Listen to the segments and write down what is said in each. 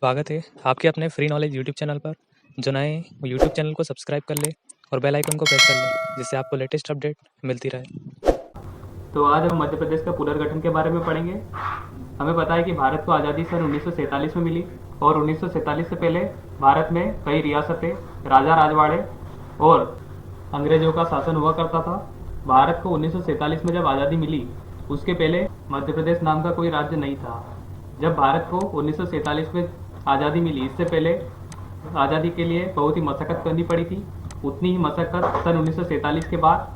स्वागत है आपके अपने फ्री नॉलेज यूट्यूब चैनल पर। जो नए हैं वो यूट्यूब चैनल को सब्सक्राइब कर ले और बेल आइकन को प्रेस कर ले, जिससे आपको लेटेस्ट अपडेट मिलती रहे। तो आज हम मध्य प्रदेश का पुनर्गठन के बारे में पढ़ेंगे। हमें पता है कि भारत को आज़ादी सन 1947 में मिली और 1947 से पहले भारत में कई रियासतें, राजा राजवाड़े और अंग्रेजों का शासन हुआ करता था। भारत को 1947 में जब आज़ादी मिली उसके पहले मध्य प्रदेश नाम का कोई राज्य नहीं था। जब भारत को 1947 में आज़ादी मिली, इससे पहले आज़ादी के लिए बहुत ही मशक्क़त करनी पड़ी थी। उतनी ही मशक्क़त सन 1947 के बाद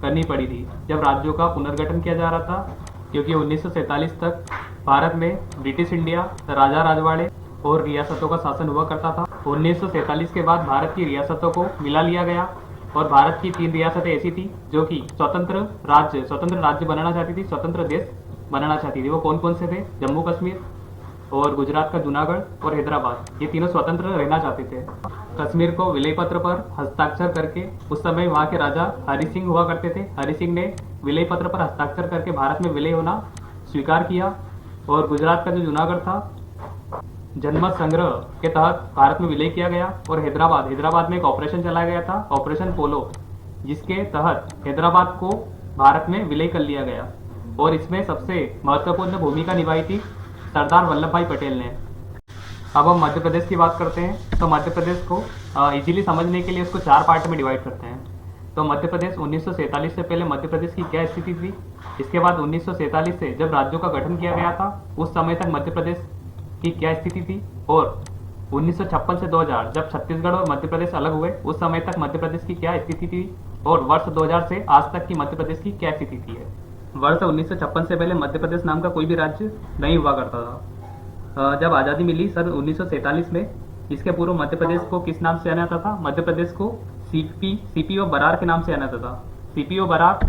करनी पड़ी थी जब राज्यों का पुनर्गठन किया जा रहा था, क्योंकि 1947 तक भारत में ब्रिटिश इंडिया, राजा राजवाड़े और रियासतों का शासन हुआ करता था। 1947 के बाद भारत की रियासतों को मिला लिया गया और भारत की 3 रियासतें ऐसी थी जो कि स्वतंत्र राज्य बनाना चाहती थी, स्वतंत्र देश बनाना चाहती थी। वो कौन कौन से थे? जम्मू कश्मीर और गुजरात का जूनागढ़ और हैदराबाद, ये तीनों स्वतंत्र रहना चाहते थे। कश्मीर को विलय पत्र पर हस्ताक्षर करके, उस समय वहाँ के राजा हरि सिंह हुआ करते थे, हरि सिंह ने विलय पत्र पर हस्ताक्षर करके भारत में विलय होना स्वीकार किया। और गुजरात का जो जूनागढ़ था, जनमत संग्रह के तहत भारत में विलय किया गया। और हैदराबाद में एक ऑपरेशन चलाया गया था, ऑपरेशन पोलो, जिसके तहत हैदराबाद को भारत में विलय कर लिया गया। और इसमें सबसे महत्वपूर्ण भूमिका निभाई थी सरदार वल्लभ भाई पटेल ने। अब हम मध्य प्रदेश की बात करते हैं। तो मध्य प्रदेश को इजीली समझने के लिए उसको 4 पार्ट में डिवाइड करते हैं। तो मध्य प्रदेश 1947 से पहले मध्य प्रदेश की क्या स्थिति थी, इसके बाद 1947 से जब राज्यों का गठन किया गया था उस समय तक मध्य प्रदेश की क्या स्थिति थी, और 1956 से 2000 जब छत्तीसगढ़ और मध्य प्रदेश अलग हुए उस समय तक मध्य प्रदेश की क्या स्थिति थी, और वर्ष 2000 से आज तक की मध्य प्रदेश की क्या स्थिति थी। वर्ष 1956 से पहले मध्य प्रदेश नाम का कोई भी राज्य नहीं हुआ करता था। जब आज़ादी मिली सन 1947 में, इसके पूर्व मध्य प्रदेश को किस नाम से जाना जाता था? मध्य प्रदेश को सीपीओ बरार के नाम से जाना जाता था। सीपीओ बरार,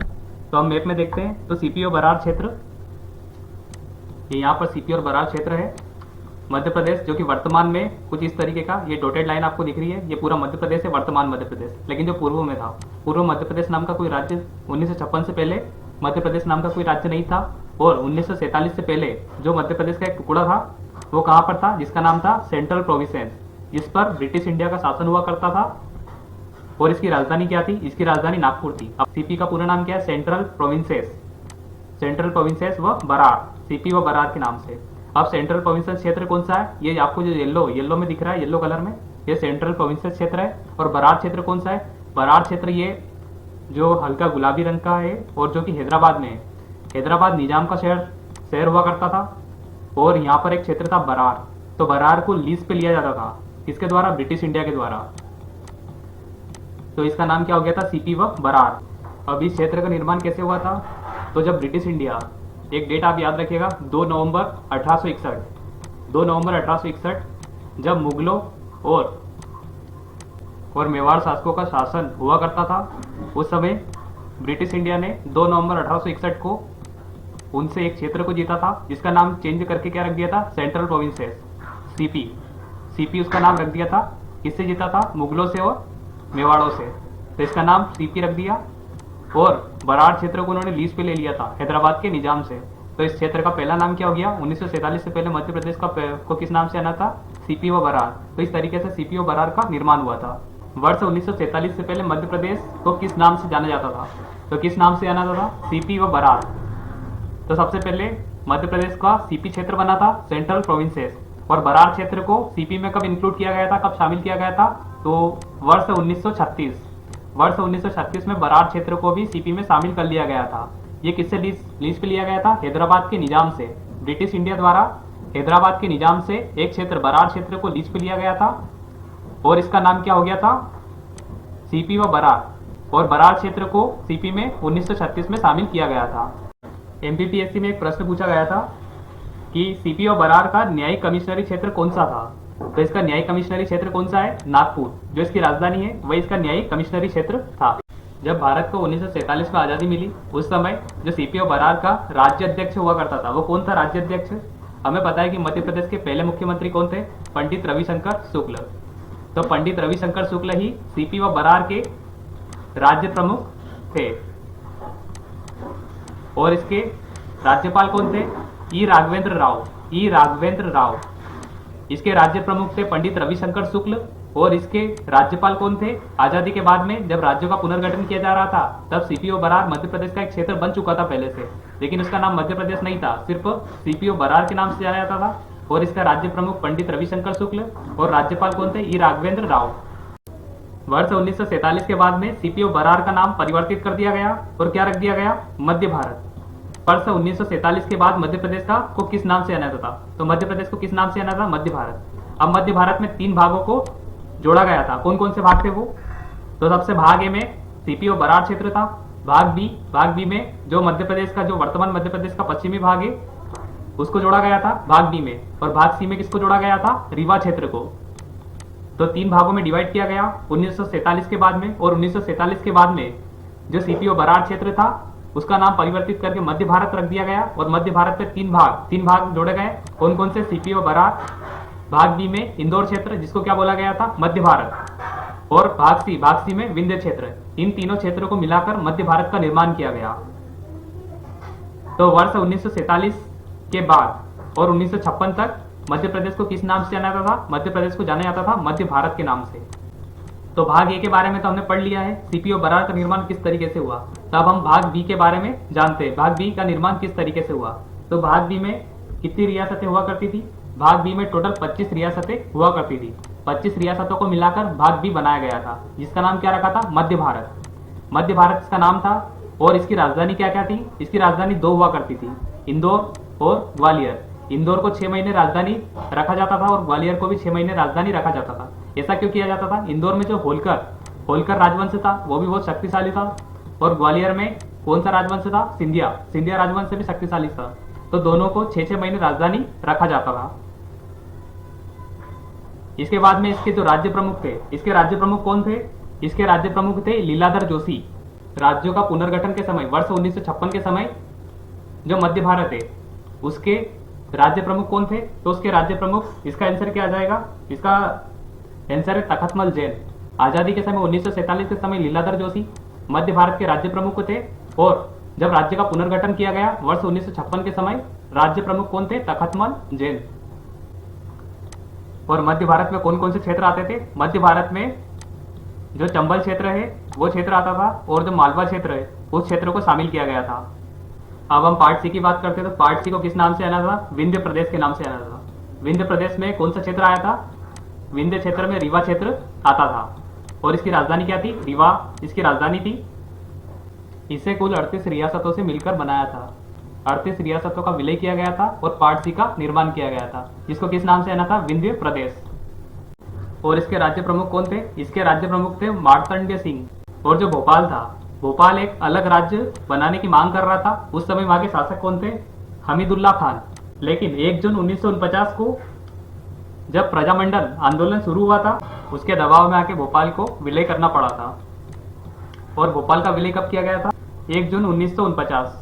तो हम मैप में देखते हैं तो सीपीओ बरार क्षेत्र, ये यहाँ पर सीपीओ बरार क्षेत्र है मध्य प्रदेश, जो कि वर्तमान में कुछ इस तरीके का ये डॉटेड लाइन आपको दिख रही है, ये पूरा मध्य प्रदेश है, वर्तमान मध्य प्रदेश। लेकिन जो पूर्व में था, पूर्व मध्य प्रदेश नाम का कोई राज्य 1956 से पहले मध्य प्रदेश नाम का कोई राज्य नहीं था। और 1947 से पहले जो मध्य प्रदेश का एक टुकड़ा था वो कहाँ पर था? जिसका नाम था सेंट्रल प्रोविंसेस, जिस पर ब्रिटिश इंडिया का शासन हुआ करता था। और इसकी राजधानी क्या थी? इसकी राजधानी नागपुर थी। अब सीपी का पूरा नाम क्या है? सेंट्रल प्रोविंसेस व बरार, सीपी व बरार के नाम से। अब सेंट्रल प्रोविंसेस क्षेत्र कौन सा है? ये आपको जो येलो में दिख रहा है, येलो कलर में, ये सेंट्रल प्रोविंसेस क्षेत्र है। और बरार क्षेत्र कौन सा है? बरार क्षेत्र ये जो हल्का गुलाबी रंग का है और जो कि हैदराबाद में है। हैदराबाद निजाम का शहर हुआ करता था और यहाँ पर एक क्षेत्र था बरार। तो बरार को लीज पे लिया जाता था, किसके द्वारा? ब्रिटिश इंडिया के द्वारा। तो इसका नाम क्या हो गया था? सीपी व बरार। अब इस क्षेत्र का निर्माण कैसे हुआ था? तो जब ब्रिटिश इंडिया, एक डेट आप याद रखिएगा, 2 नवंबर 1861, जब मुगलों और मेवाड़ शासकों का शासन हुआ करता था, उस समय ब्रिटिश इंडिया ने 2 नवंबर 1861 को उनसे एक क्षेत्र को जीता था, जिसका नाम चेंज करके क्या रख दिया था? सेंट्रल प्रोविंसेस, सीपी उसका नाम रख दिया था। किससे जीता था? मुगलों से और मेवाड़ों से, तो इसका नाम सीपी रख दिया। और बरार क्षेत्र को उन्होंने लीज पे ले लिया था हैदराबाद के निजाम से। तो इस क्षेत्र का पहला नाम क्या हो गया? 1947 से पहले मध्य प्रदेश को किस नाम से आना था? सीपी व बरार। तो इस तरीके से सीपी व बरार का निर्माण हुआ था। वर्ष 1947 से पहले मध्य प्रदेश को किस नाम से जाना जाता था? तो किस नाम से जाना जाता था? सीपी व बरार। तो सबसे पहले मध्य प्रदेश का सीपी क्षेत्र बना था, सेंट्रल प्रोविंसेस, और बरार क्षेत्र को सीपी में कब इंक्लूड किया गया था, कब शामिल किया गया था? तो वर्ष 1936 में बरार क्षेत्र को भी सीपी में शामिल कर लिया गया था। ये किससे लीज पे लिया गया था? हैदराबाद के निजाम से। ब्रिटिश इंडिया द्वारा हैदराबाद के निजाम से एक क्षेत्र, बरार क्षेत्र को लीज पे लिया गया था और इसका नाम क्या हो गया था? सीपी व बरार। और बरार क्षेत्र को सीपी में 1936 में शामिल किया गया था। एमपीपीएससी में एक प्रश्न पूछा गया था कि सीपी व बरार का न्यायिक कमिश्नरी क्षेत्र कौन सा था? तो इसका न्यायिक कमिश्नरी क्षेत्र कौन सा है? नागपुर, जो इसकी राजधानी है वही इसका न्यायिक कमिश्नरी क्षेत्र था। जब भारत को 1947 में आज़ादी मिली उस समय जो सीपी व बरार का राज्य अध्यक्ष हुआ करता था वो कौन था? राज्य अध्यक्ष हमें पता है कि मध्य प्रदेश के पहले मुख्यमंत्री कौन थे? पंडित रविशंकर शुक्ल। तो पंडित रविशंकर शुक्ल ही सीपी व बरार के राज्य प्रमुख थे। और इसके राज्यपाल कौन थे? ई राघवेंद्र राव। इसके राज्य प्रमुख थे पंडित रविशंकर शुक्ल। और इसके राज्यपाल कौन थे? आजादी के बाद में जब राज्यों का पुनर्गठन किया जा रहा था तब सीपीओ बरार मध्य प्रदेश का एक क्षेत्र बन चुका था पहले से, लेकिन उसका नाम मध्य प्रदेश नहीं था, सिर्फ सीपीओ बरार के नाम से जाना जाता था। और इसका राज्य प्रमुख पंडित रविशंकर शुक्ल और राज्यपाल कौन थे? ई राघवेंद्र राव। वर्ष 1947 के बाद में सीपीओ बरार का नाम परिवर्तित कर दिया गया और क्या रख दिया गया? मध्य भारत। वर्ष 1947 के बाद मध्य प्रदेश का को किस नाम से जाना जाता था? तो मध्य प्रदेश को किस नाम से जाना था? मध्य भारत। अब मध्य भारत में 3 भागों को जोड़ा गया था। कौन कौन से भाग थे वो? तो सबसे भाग ए में सीपीओ बरार क्षेत्र था। भाग बी में जो मध्य प्रदेश का, जो वर्तमान मध्य प्रदेश का पश्चिमी भाग है उसको जोड़ा गया था भाग बी में। और भाग सी में किसको जोड़ा गया था? रीवा क्षेत्र को। तो 3 भागों में डिवाइड किया गया 1947 के बाद में। और 1947 के बाद में जो सीपीओ बरार क्षेत्र था उसका नाम परिवर्तित करके मध्य भारत रख दिया गया। और मध्य भारत में 3 भाग जोड़े गए। कौन कौन से? सीपीओ बरार। भाग बी में इंदौर क्षेत्र जिसको क्या बोला गया था? मध्य भारत। और भाग सी में विंध्य क्षेत्र। इन तीनों क्षेत्रों को मिलाकर मध्य भारत का निर्माण किया गया। तो वर्ष 1947 के बाद और 1956 तक मध्य प्रदेश को किस नाम से जाना जाता था? मध्य प्रदेश को जाना जाता था मध्य भारत के नाम से। तो भाग ए के बारे में तो हमने पढ़ लिया है, सीपीओ बरार का निर्माण किस तरीके से हुआ। तब हम भाग बी के बारे में जानते हैं, भाग बी का निर्माण किस तरीके से हुआ। तो भाग बी में कितनी रियासतें हुआ करती थी? भाग बी में टोटल 25 रियासतें हुआ करती थी। 25 रियासतों को मिलाकर भाग बी बनाया गया था, जिसका नाम क्या रखा था? मध्य भारत। मध्य भारत इसका नाम था। और इसकी राजधानी क्या क्या थी? इसकी राजधानी 2 हुआ करती थी, इंदौर और ग्वालियर। इंदौर को 6 महीने राजधानी रखा जाता था और ग्वालियर को भी 6 महीने राजधानी रखा जाता था। ऐसा क्यों किया जाता था? इंदौर में जो होलकर राजवंश था वो भी बहुत शक्तिशाली था। और ग्वालियर में कौन सा राजवंश था? सिंधिया राजवंश भी शक्तिशाली था। तो दोनों को 6-6 महीने राजधानी रखा जाता था। इसके बाद में इसके जो राज्य प्रमुख थे, इसके राज्य प्रमुख कौन थे? इसके राज्य प्रमुख थे लीलाधर जोशी। राज्यों का पुनर्गठन के समय वर्ष 1956 के समय जो मध्य भारत है उसके राज्य प्रमुख कौन थे? तो उसके राज्य प्रमुख, इसका आंसर क्या आ जाएगा? इसका आंसर है तखतमल जैन। आजादी के समय 1947 के समय लीलाधर जोशी मध्य भारत के राज्य प्रमुख थे। और जब राज्य का पुनर्गठन किया गया वर्ष 1956 के समय राज्य प्रमुख कौन थे? तखतमल जैन। और मध्य भारत में कौन कौन से क्षेत्र आते थे? मध्य भारत में जो चंबल क्षेत्र है वो क्षेत्र आता था और जो मालवा क्षेत्र है उस क्षेत्र को शामिल किया गया था। अब हम पार्ट सी की बात करते हैं। तो पार्ट सी को किस नाम से आना था? विंध्य प्रदेश के नाम से आना था। विंध्य प्रदेश में कौन सा क्षेत्र आया था? विंध्य क्षेत्र में रीवा क्षेत्र आता था। और इसकी राजधानी क्या थी? रीवा इसकी राजधानी थी। इसे कुल 38 रियासतों से मिलकर बनाया था। 38 रियासतों का विलय किया गया था और पार्ट सी का निर्माण किया गया था, जिसको किस नाम से आना था? विंध्य प्रदेश। और इसके राज्य प्रमुख कौन थे? इसके राज्य प्रमुख थे मार्तंड्य सिंह। और जो भोपाल था, भोपाल एक अलग राज्य बनाने की मांग कर रहा था। उस समय वहां के शासक कौन थे? हमीदुल्लाह खान। लेकिन 1 जून 1949 को जब प्रजामंडल आंदोलन शुरू हुआ था उसके दबाव में आके भोपाल को विलय करना पड़ा था। और भोपाल का विलय कब किया गया था? 1 जून 1949।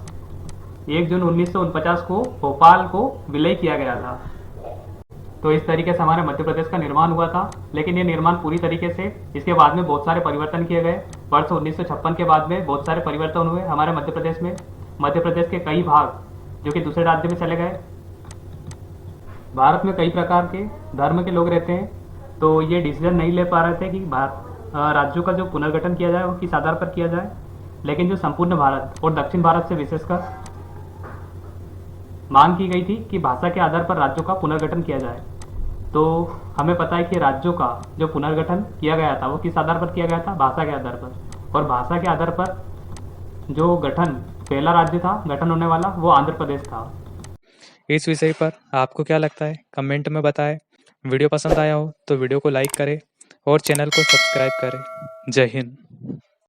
1 जून 1949 को भोपाल को विलय किया गया था। तो इस तरीके से हमारे मध्य प्रदेश का निर्माण हुआ था। लेकिन ये निर्माण पूरी तरीके से, इसके बाद में बहुत सारे परिवर्तन किए गए। वर्ष 1956 के बाद में बहुत सारे परिवर्तन हुए हमारे मध्य प्रदेश में। मध्य प्रदेश के कई भाग जो कि दूसरे राज्य में चले गए। भारत में कई प्रकार के धर्म के लोग रहते हैं, तो ये डिसीजन नहीं ले पा रहे थे कि राज्यों का जो पुनर्गठन किया जाए वो किस आधार पर किया जाए। लेकिन जो संपूर्ण भारत और दक्षिण भारत से विशेषकर मांग की गई थी कि भाषा के आधार पर राज्यों का पुनर्गठन किया जाए। तो हमें पता है कि राज्यों का जो पुनर्गठन किया गया था वो किस आधार पर किया गया था? भाषा के आधार पर। और भाषा के आधार पर जो गठन, पहला राज्य था गठन होने वाला, वो आंध्र प्रदेश था। इस विषय पर आपको क्या लगता है कमेंट में बताएं। वीडियो पसंद आया हो तो वीडियो को लाइक करें और चैनल को सब्सक्राइब करें। जय हिंद।